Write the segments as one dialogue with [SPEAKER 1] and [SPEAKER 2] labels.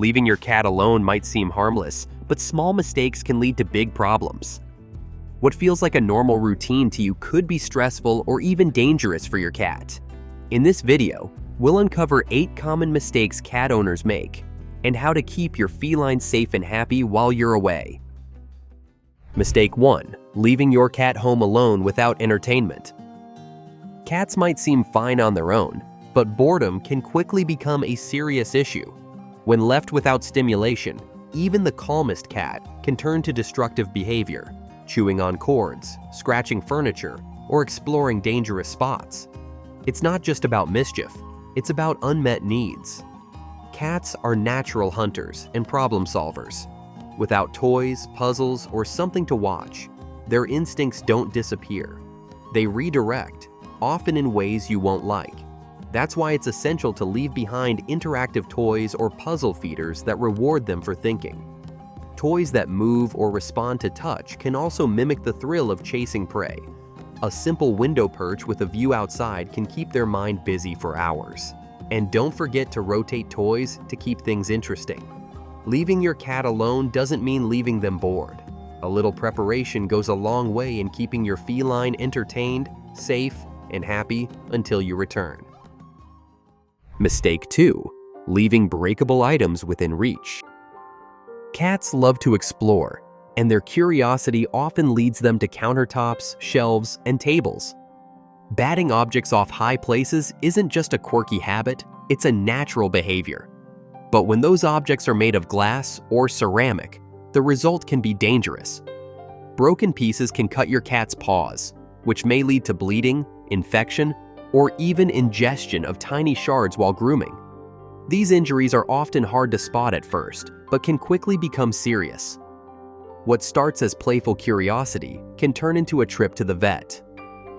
[SPEAKER 1] Leaving your cat alone might seem harmless, but small mistakes can lead to big problems. What feels like a normal routine to you could be stressful or even dangerous for your cat. In this video, we'll uncover 8 common mistakes cat owners make and how to keep your feline safe and happy while you're away. Mistake 1. Leaving your cat home alone without entertainment. Cats might seem fine on their own, but boredom can quickly become a serious issue. When left without stimulation, even the calmest cat can turn to destructive behavior, chewing on cords, scratching furniture, or exploring dangerous spots. It's not just about mischief, it's about unmet needs. Cats are natural hunters and problem solvers. Without toys, puzzles, or something to watch, their instincts don't disappear. They redirect, often in ways you won't like. That's why it's essential to leave behind interactive toys or puzzle feeders that reward them for thinking. Toys that move or respond to touch can also mimic the thrill of chasing prey. A simple window perch with a view outside can keep their mind busy for hours. And don't forget to rotate toys to keep things interesting. Leaving your cat alone doesn't mean leaving them bored. A little preparation goes a long way in keeping your feline entertained, safe, and happy until you return. Mistake 2. Leaving breakable items within reach. Cats love to explore, and their curiosity often leads them to countertops, shelves, and tables. Batting objects off high places isn't just a quirky habit, it's a natural behavior. But when those objects are made of glass or ceramic, the result can be dangerous. Broken pieces can cut your cat's paws, which may lead to bleeding, infection, or even ingestion of tiny shards while grooming. These injuries are often hard to spot at first, but can quickly become serious. What starts as playful curiosity can turn into a trip to the vet.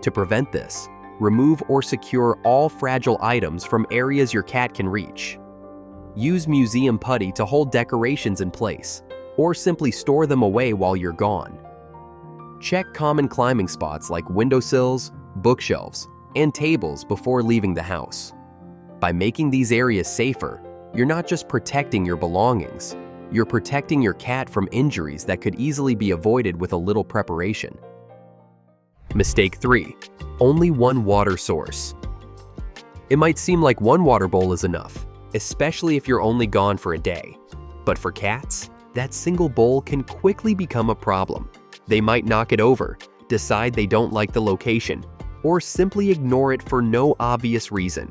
[SPEAKER 1] To prevent this, remove or secure all fragile items from areas your cat can reach. Use museum putty to hold decorations in place, or simply store them away while you're gone. Check common climbing spots like windowsills, bookshelves, and tables before leaving the house. By making these areas safer, you're not just protecting your belongings, you're protecting your cat from injuries that could easily be avoided with a little preparation. Mistake 3. Only one water source. It might seem like one water bowl is enough, especially if you're only gone for a day. But for cats, that single bowl can quickly become a problem. They might knock it over, decide they don't like the location, or simply ignore it for no obvious reason.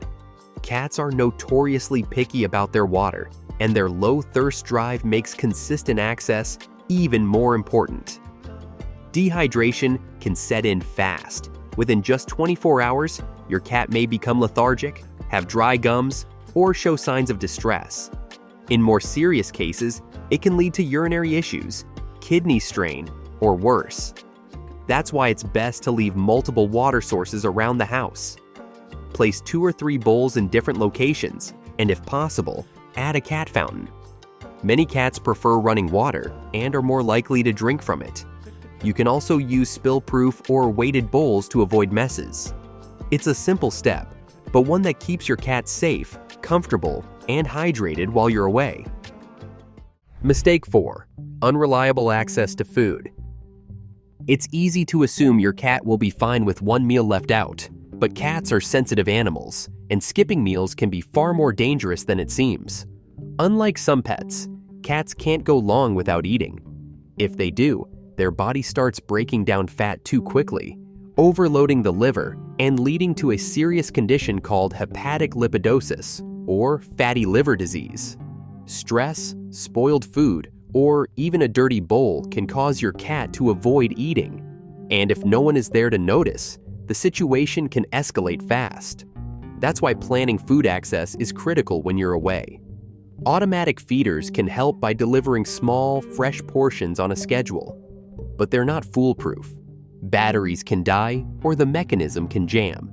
[SPEAKER 1] Cats are notoriously picky about their water, and their low thirst drive makes consistent access even more important. Dehydration can set in fast. Within just 24 hours, your cat may become lethargic, have dry gums, or show signs of distress. In more serious cases, it can lead to urinary issues, kidney strain, or worse. That's why it's best to leave multiple water sources around the house. Place 2 or 3 bowls in different locations, and if possible, add a cat fountain. Many cats prefer running water and are more likely to drink from it. You can also use spill-proof or weighted bowls to avoid messes. It's a simple step, but one that keeps your cat safe, comfortable, and hydrated while you're away. Mistake 4. Unreliable access to food. It's easy to assume your cat will be fine with one meal left out, but cats are sensitive animals, and skipping meals can be far more dangerous than it seems. Unlike some pets, cats can't go long without eating. If they do, their body starts breaking down fat too quickly, overloading the liver and leading to a serious condition called hepatic lipidosis, or fatty liver disease. Stress, spoiled food, or even a dirty bowl can cause your cat to avoid eating. And if no one is there to notice, the situation can escalate fast. That's why planning food access is critical when you're away. Automatic feeders can help by delivering small, fresh portions on a schedule, but they're not foolproof. Batteries can die or the mechanism can jam.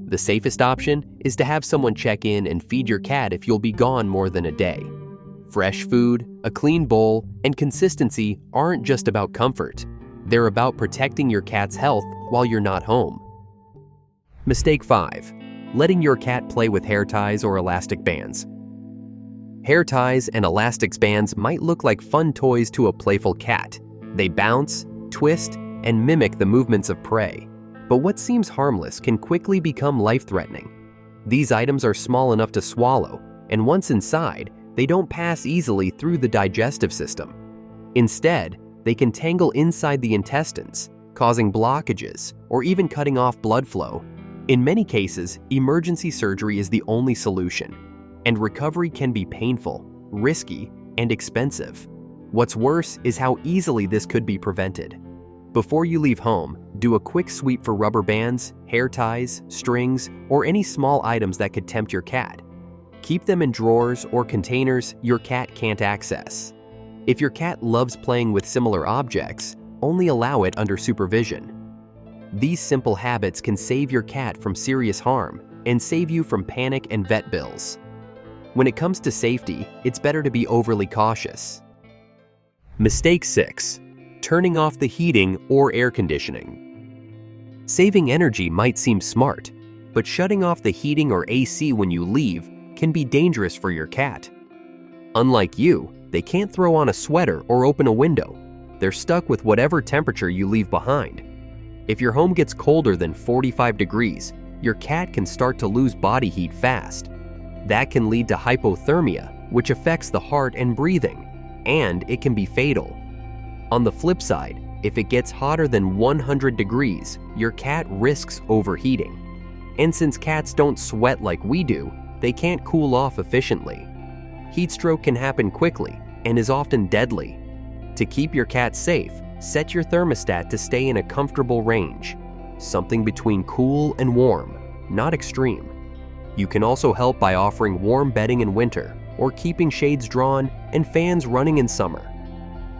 [SPEAKER 1] The safest option is to have someone check in and feed your cat if you'll be gone more than a day. Fresh food, a clean bowl, and consistency aren't just about comfort. They're about protecting your cat's health while you're not home. Mistake 5. Letting your cat play with hair ties or elastic bands. Hair ties and elastics bands might look like fun toys to a playful cat. They bounce, twist, and mimic the movements of prey. But what seems harmless can quickly become life-threatening. These items are small enough to swallow, and once inside, they don't pass easily through the digestive system. Instead, they can tangle inside the intestines, causing blockages or even cutting off blood flow. In many cases, emergency surgery is the only solution, and recovery can be painful, risky, and expensive. What's worse is how easily this could be prevented. Before you leave home, do a quick sweep for rubber bands, hair ties, strings, or any small items that could tempt your cat. Keep them in drawers or containers your cat can't access. If your cat loves playing with similar objects, only allow it under supervision. These simple habits can save your cat from serious harm and save you from panic and vet bills. When it comes to safety, it's better to be overly cautious. Mistake 6. Turning off the heating or air conditioning. Saving energy might seem smart, but shutting off the heating or AC when you leave can be dangerous for your cat. Unlike you, they can't throw on a sweater or open a window. They're stuck with whatever temperature you leave behind. If your home gets colder than 45 degrees, your cat can start to lose body heat fast. That can lead to hypothermia, which affects the heart and breathing, and it can be fatal. On the flip side, if it gets hotter than 100 degrees, your cat risks overheating. And since cats don't sweat like we do, they can't cool off efficiently. Heat stroke can happen quickly and is often deadly. To keep your cat safe, set your thermostat to stay in a comfortable range, something between cool and warm, not extreme. You can also help by offering warm bedding in winter or keeping shades drawn and fans running in summer.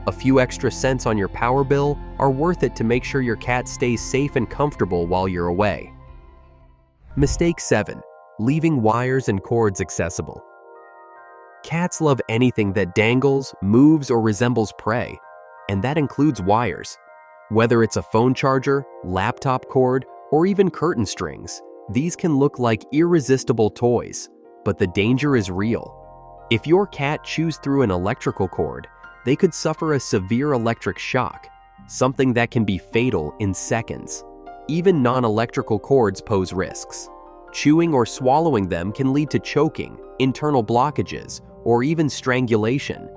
[SPEAKER 1] A few extra cents on your power bill are worth it to make sure your cat stays safe and comfortable while you're away. Mistake 7. Leaving wires and cords accessible. Cats love anything that dangles, moves, or resembles prey, and that includes wires. Whether it's a phone charger, laptop cord, or even curtain strings, these can look like irresistible toys, but the danger is real. If your cat chews through an electrical cord, they could suffer a severe electric shock, something that can be fatal in seconds. Even non-electrical cords pose risks. Chewing or swallowing them can lead to choking, internal blockages, or even strangulation.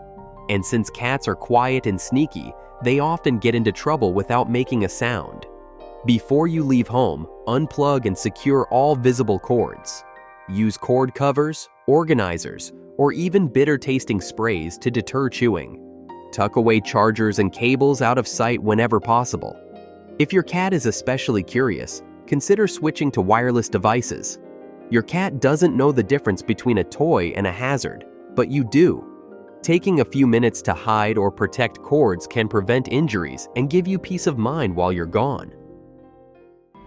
[SPEAKER 1] And since cats are quiet and sneaky, they often get into trouble without making a sound. Before you leave home, unplug and secure all visible cords. Use cord covers, organizers, or even bitter-tasting sprays to deter chewing. Tuck away chargers and cables out of sight whenever possible. If your cat is especially curious, consider switching to wireless devices. Your cat doesn't know the difference between a toy and a hazard, but you do. Taking a few minutes to hide or protect cords can prevent injuries and give you peace of mind while you're gone.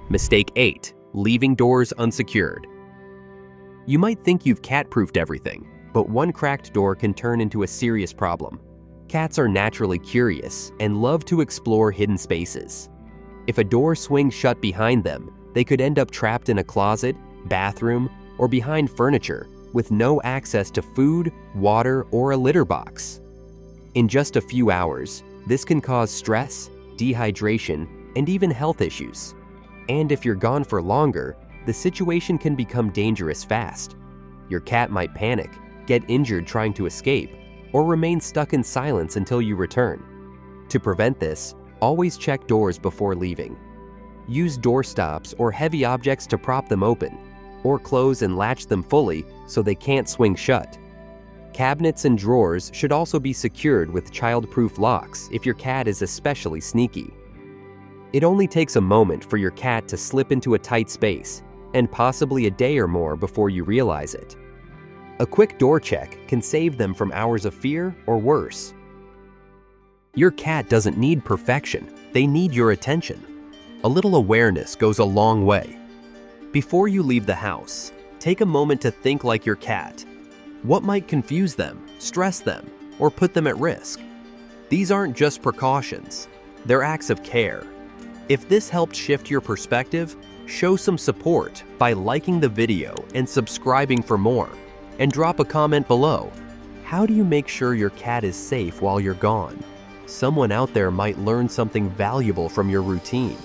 [SPEAKER 1] Mistake 8. Leaving doors unsecured. You might think you've cat-proofed everything, but one cracked door can turn into a serious problem. Cats are naturally curious and love to explore hidden spaces. If a door swings shut behind them, they could end up trapped in a closet, bathroom, or behind furniture with no access to food, water, or a litter box. In just a few hours, this can cause stress, dehydration, and even health issues. And if you're gone for longer, the situation can become dangerous fast. Your cat might panic, get injured trying to escape, or remain stuck in silence until you return. To prevent this, always check doors before leaving. Use door stops or heavy objects to prop them open, or close and latch them fully so they can't swing shut. Cabinets and drawers should also be secured with child-proof locks if your cat is especially sneaky. It only takes a moment for your cat to slip into a tight space, and possibly a day or more before you realize it. A quick door check can save them from hours of fear or worse. Your cat doesn't need perfection, they need your attention. A little awareness goes a long way. Before you leave the house, take a moment to think like your cat. What might confuse them, stress them, or put them at risk? These aren't just precautions, they're acts of care. If this helped shift your perspective, show some support by liking the video and subscribing for more, and drop a comment below. How do you make sure your cat is safe while you're gone? Someone out there might learn something valuable from your routine.